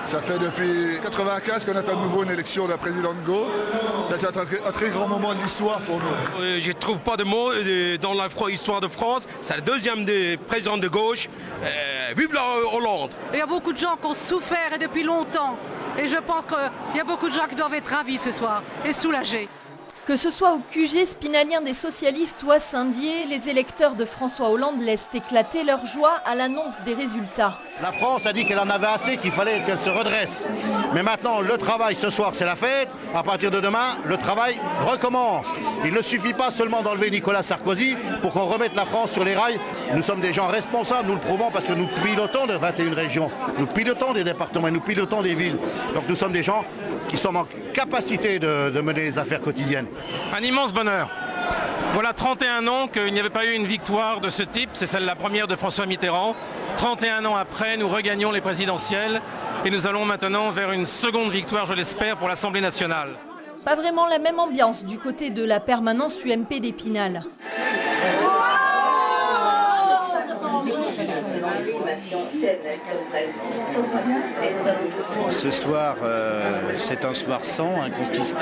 Ça fait depuis 1995 qu'on attend de nouveau une élection d'un président de gauche. C'est un très grand moment de l'histoire pour nous. Je ne trouve pas de mots dans l'histoire de France. C'est le deuxième des présidents de gauche. Vive la Hollande! Il y a beaucoup de gens qui ont souffert et depuis longtemps. Et je pense qu'il y a beaucoup de gens qui doivent être ravis ce soir et soulagés. Que ce soit au QG spinalien des socialistes ou à Saint-Dié, les électeurs de François Hollande laissent éclater leur joie à l'annonce des résultats. La France a dit qu'elle en avait assez, qu'il fallait qu'elle se redresse. Mais maintenant, le travail ce soir, c'est la fête. À partir de demain, le travail recommence. Il ne suffit pas seulement d'enlever Nicolas Sarkozy pour qu'on remette la France sur les rails. Nous sommes des gens responsables, nous le prouvons parce que nous pilotons de 21 régions. Nous pilotons des départements et nous pilotons des villes. Donc nous sommes des gens qui sommes en capacité de mener les affaires quotidiennes. Un immense bonheur. Voilà 31 ans qu'il n'y avait pas eu une victoire de ce type, c'est celle la première de François Mitterrand. 31 ans après, nous regagnons les présidentielles et nous allons maintenant vers une seconde victoire, je l'espère, pour l'Assemblée nationale. Pas vraiment la même ambiance du côté de la permanence UMP d'Épinal. Ce soir, c'est un soir sans,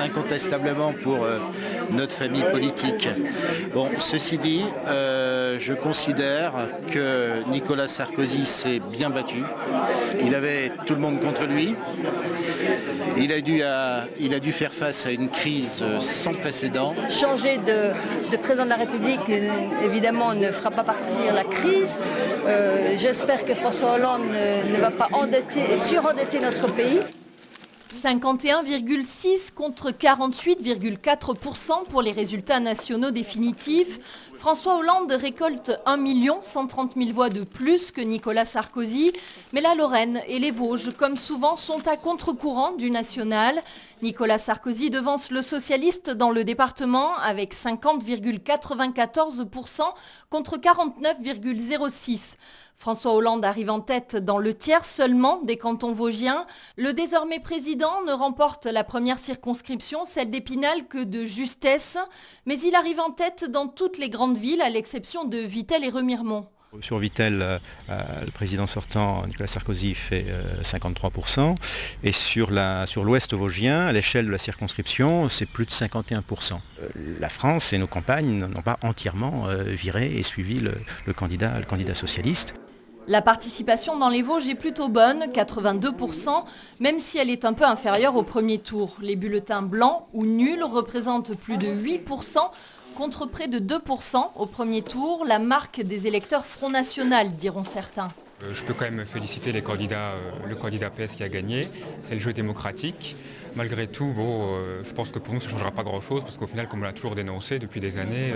incontestablement pour notre famille politique. Bon, ceci dit, je considère que Nicolas Sarkozy s'est bien battu. Il avait tout le monde contre lui. Il a dû faire face à une crise sans précédent. Changer de président de la République, évidemment, ne fera pas partir la crise. J'espère que François Hollande ne va pas endetter et surendetter notre pays. 51,6 contre 48,4% pour les résultats nationaux définitifs. François Hollande récolte 1 130 000 voix de plus que Nicolas Sarkozy. Mais la Lorraine et les Vosges, comme souvent, sont à contre-courant du national. Nicolas Sarkozy devance le socialiste dans le département avec 50,94% contre 49,06%. François Hollande arrive en tête dans le tiers seulement des cantons vosgiens. Le désormais président ne remporte la première circonscription, celle d'Épinal, que de justesse. Mais il arrive en tête dans toutes les grandes villes, à l'exception de Vittel et Remiremont. Sur Vittel, le président sortant, Nicolas Sarkozy, fait 53%. Et sur l'ouest vosgien, à l'échelle de la circonscription, c'est plus de 51%. La France et nos campagnes n'ont pas entièrement viré et suivi le candidat socialiste. La participation dans les Vosges est plutôt bonne, 82%, même si elle est un peu inférieure au premier tour. Les bulletins blancs ou nuls représentent plus de 8%, contre près de 2% au premier tour, la marque des électeurs Front National, diront certains. Je peux quand même féliciter le candidat PS qui a gagné, c'est le jeu démocratique. Malgré tout, je pense que pour nous ça ne changera pas grand-chose parce qu'au final, comme on l'a toujours dénoncé depuis des années,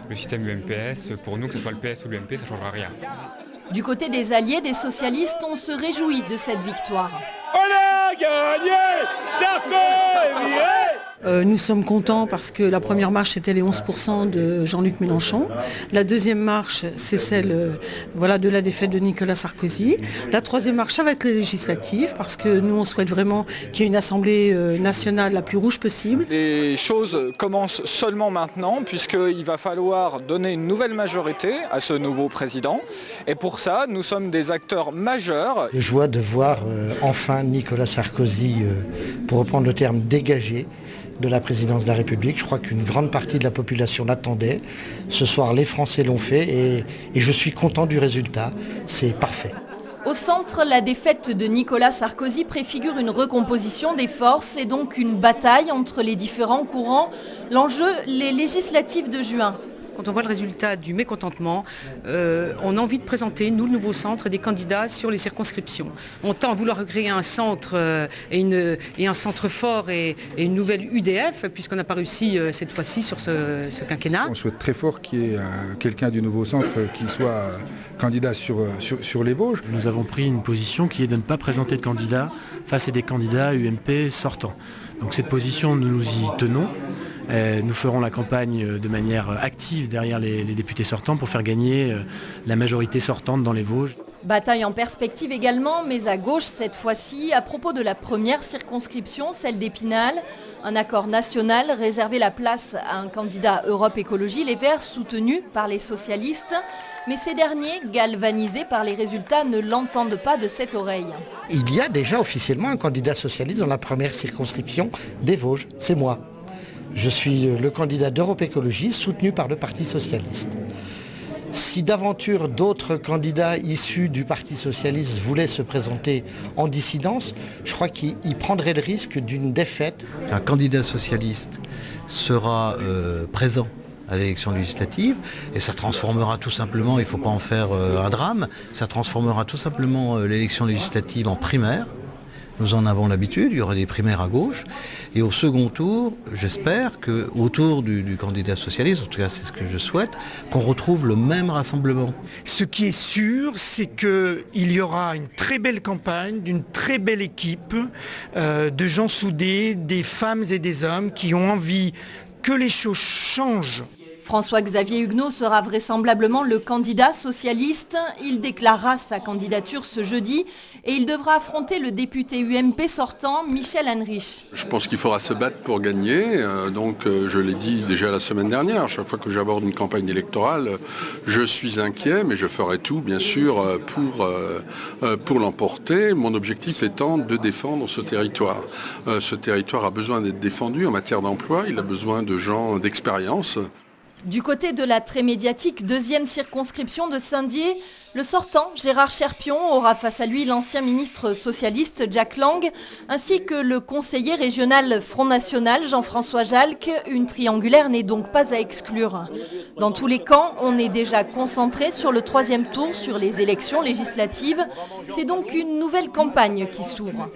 le système UMPS, pour nous, que ce soit le PS ou l'UMP, ça ne changera rien. Du côté des alliés des socialistes, on se réjouit de cette victoire. On a gagné! Sarko est viré! Nous sommes contents parce que la première marche, c'était les 11% de Jean-Luc Mélenchon. La deuxième marche, c'est celle de la défaite de Nicolas Sarkozy. La troisième marche, ça va être les législatives parce que nous, on souhaite vraiment qu'il y ait une assemblée nationale la plus rouge possible. Les choses commencent seulement maintenant puisqu'il va falloir donner une nouvelle majorité à ce nouveau président. Et pour ça, nous sommes des acteurs majeurs. De joie de voir enfin Nicolas Sarkozy, pour reprendre le terme, dégagé de la présidence de la République. Je crois qu'une grande partie de la population l'attendait. Ce soir, les Français l'ont fait et je suis content du résultat. C'est parfait. Au centre, la défaite de Nicolas Sarkozy préfigure une recomposition des forces et donc une bataille entre les différents courants. L'enjeu, les législatives de juin. Quand on voit le résultat du mécontentement, on a envie de présenter, nous, le nouveau centre, des candidats sur les circonscriptions. On tend à vouloir créer un centre et un centre fort et une nouvelle UDF, puisqu'on n'a pas réussi cette fois-ci sur ce quinquennat. On souhaite très fort qu'il y ait quelqu'un du nouveau centre qui soit candidat sur les Vosges. Nous avons pris une position qui est de ne pas présenter de candidats face à des candidats UMP sortants. Donc cette position, nous nous y tenons. Nous ferons la campagne de manière active derrière les députés sortants pour faire gagner la majorité sortante dans les Vosges. Bataille en perspective également, mais à gauche cette fois-ci, à propos de la première circonscription, celle d'Épinal. Un accord national réservait la place à un candidat Europe Écologie Les Verts soutenu par les socialistes. Mais ces derniers, galvanisés par les résultats, ne l'entendent pas de cette oreille. Il y a déjà officiellement un candidat socialiste dans la première circonscription des Vosges, c'est moi. Je suis le candidat d'Europe Écologie soutenu par le Parti Socialiste. Si d'aventure d'autres candidats issus du Parti Socialiste voulaient se présenter en dissidence, je crois qu'ils prendraient le risque d'une défaite. Un candidat socialiste sera présent à l'élection législative et ça transformera tout simplement, il ne faut pas en faire un drame, ça transformera tout simplement l'élection législative en primaire. Nous en avons l'habitude, il y aura des primaires à gauche. Et au second tour, j'espère qu'autour du candidat socialiste, en tout cas c'est ce que je souhaite, qu'on retrouve le même rassemblement. Ce qui est sûr, c'est qu'il y aura une très belle campagne, d'une très belle équipe de gens soudés, des femmes et des hommes qui ont envie que les choses changent. François-Xavier Huguenot sera vraisemblablement le candidat socialiste. Il déclarera sa candidature ce jeudi et il devra affronter le député UMP sortant, Michel Henrich. Je pense qu'il faudra se battre pour gagner. Je l'ai dit déjà la semaine dernière, chaque fois que j'aborde une campagne électorale, je suis inquiet, mais je ferai tout, bien sûr, pour l'emporter. Mon objectif étant de défendre ce territoire. Ce territoire a besoin d'être défendu en matière d'emploi, il a besoin de gens d'expérience. Du côté de la très médiatique deuxième circonscription de Saint-Dié, le sortant, Gérard Cherpion, aura face à lui l'ancien ministre socialiste Jack Lang, ainsi que le conseiller régional Front National Jean-François Jalc. Une triangulaire n'est donc pas à exclure. Dans tous les camps, on est déjà concentré sur le troisième tour, sur les élections législatives. C'est donc une nouvelle campagne qui s'ouvre.